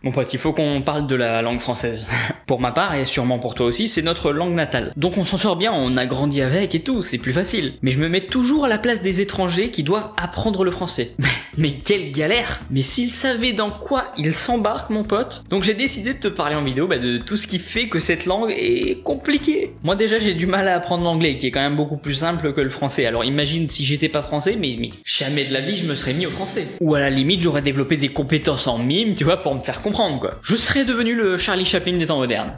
Mon pote, il faut qu'on parle de la langue française. Pour ma part, et sûrement pour toi aussi, c'est notre langue natale. Donc on s'en sort bien, on a grandi avec et tout, c'est plus facile. Mais je me mets toujours à la place des étrangers qui doivent apprendre le français. Mais quelle galère! Mais s'ils savaient dans quoi ils s'embarquent, mon pote. Donc j'ai décidé de te parler en vidéo de tout ce qui fait que cette langue est compliquée. Moi déjà, j'ai du mal à apprendre l'anglais, qui est quand même beaucoup plus simple que le français. Alors imagine si j'étais pas français, mais jamais de la vie je me serais mis au français. Ou à la limite, j'aurais développé des compétences en mime, tu vois, pour me faire comprendre, quoi. Je serais devenu le Charlie Chaplin des temps modernes.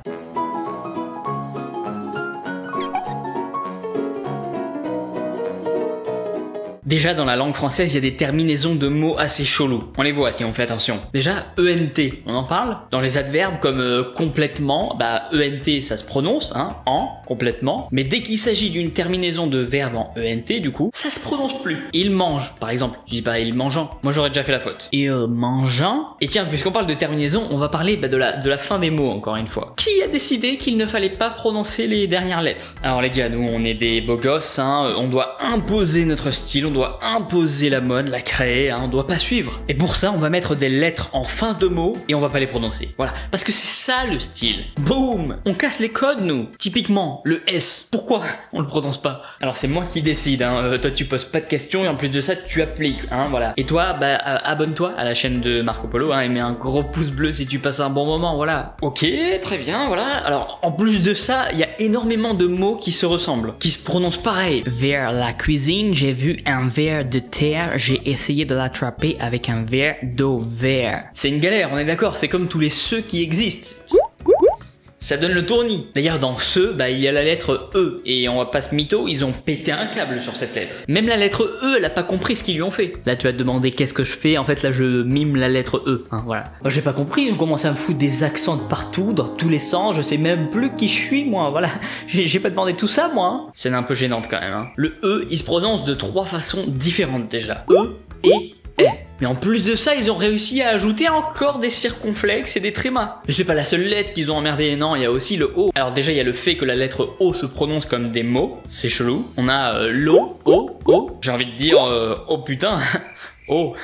Déjà, dans la langue française, il y a des terminaisons de mots assez chelous. On les voit si on fait attention. Déjà, ENT, on en parle? Dans les adverbes comme complètement, ENT ça se prononce, en, complètement. Mais dès qu'il s'agit d'une terminaison de verbe en ENT, du coup, ça se prononce plus. Il mange, par exemple. Tu dis pas il mangeant. Moi j'aurais déjà fait la faute. Il mangeant. Et tiens, puisqu'on parle de terminaison, on va parler de la fin des mots, encore une fois. Qui a décidé qu'il ne fallait pas prononcer les dernières lettres? Alors les gars, nous on est des beaux gosses, on doit imposer notre style, on doit imposer la mode, la créer, on doit pas suivre. Et pour ça, on va mettre des lettres en fin de mots et on va pas les prononcer. Voilà, parce que c'est ça le style. Boum! On casse les codes, nous. Typiquement, le S. Pourquoi on le prononce pas? Alors c'est moi qui décide, toi tu poses pas de questions et en plus de ça, tu appliques, voilà. Et toi, abonne-toi à la chaîne de Marco Polo, et mets un gros pouce bleu si tu passes un bon moment, voilà. Ok, très bien, voilà. Alors, en plus de ça, il y a énormément de mots qui se ressemblent, qui se prononcent pareil. Vers la cuisine, j'ai vu un verre de terre, j'ai essayé de l'attraper avec un verre d'eau vert. C'est une galère, on est d'accord, c'est comme tous les ceux qui existent. Ça donne le tournis. D'ailleurs, dans ce, il y a la lettre E. Et on va pas se mytho, ils ont pété un câble sur cette lettre. Même la lettre E, elle a pas compris ce qu'ils lui ont fait. Là, tu vas te demander qu'est-ce que je fais. En fait, là, je mime la lettre E. Voilà. Moi, j'ai pas compris, ils ont commencé à me foutre des accents de partout, dans tous les sens. Je sais même plus qui je suis, moi. Voilà. J'ai pas demandé tout ça, moi. C'est un peu gênante, quand même. Le E, il se prononce de 3 façons différentes, déjà. E, et, E. Mais en plus de ça, ils ont réussi à ajouter encore des circonflexes et des trémas. Mais c'est pas la seule lettre qu'ils ont emmerdé, non, il y a aussi le O. Alors déjà, il y a le fait que la lettre O se prononce comme des mots, c'est chelou. On a l'O, O, O. J'ai envie de dire, oh putain, O.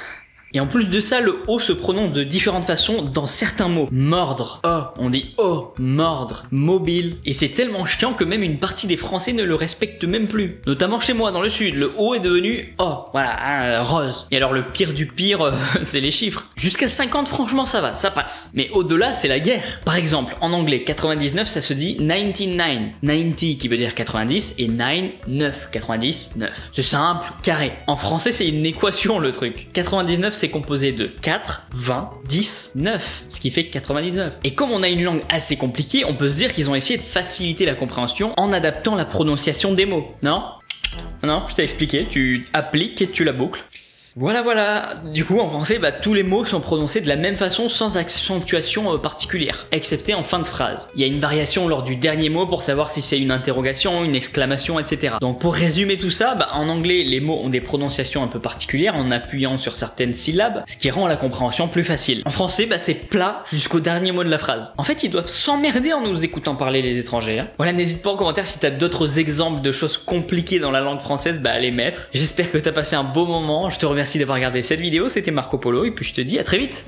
Et en plus de ça, le O se prononce de différentes façons dans certains mots. Mordre, on dit mordre, mobile. Et c'est tellement chiant que même une partie des Français ne le respectent même plus. Notamment chez moi, dans le sud, le O est devenu voilà, rose. Et alors le pire du pire, c'est les chiffres. Jusqu'à 50, franchement, ça va, ça passe. Mais au-delà, c'est la guerre. Par exemple, en anglais, 99, ça se dit 99. 90 qui veut dire 90 et 9, 9. 90, 9. C'est simple, carré. En français, c'est une équation, le truc. 99, c'est composé de 4, 20, 10, 9, ce qui fait 99. Et comme on a une langue assez compliquée, on peut se dire qu'ils ont essayé de faciliter la compréhension en adaptant la prononciation des mots. Non? Non, je t'ai expliqué, tu appliques et tu la boucles. Voilà. Du coup, en français, tous les mots sont prononcés de la même façon sans accentuation particulière, excepté en fin de phrase. Il y a une variation lors du dernier mot pour savoir si c'est une interrogation, une exclamation, etc. Donc pour résumer tout ça, en anglais, les mots ont des prononciations un peu particulières en appuyant sur certaines syllabes, ce qui rend la compréhension plus facile. En français, c'est plat jusqu'au dernier mot de la phrase. En fait, ils doivent s'emmerder en nous écoutant parler, les étrangers. Voilà, n'hésite pas en commentaire si t'as d'autres exemples de choses compliquées dans la langue française, à les mettre. J'espère que t'as passé un beau moment, je te remercie d'avoir regardé cette vidéo, c'était Marco Polo et puis je te dis à très vite.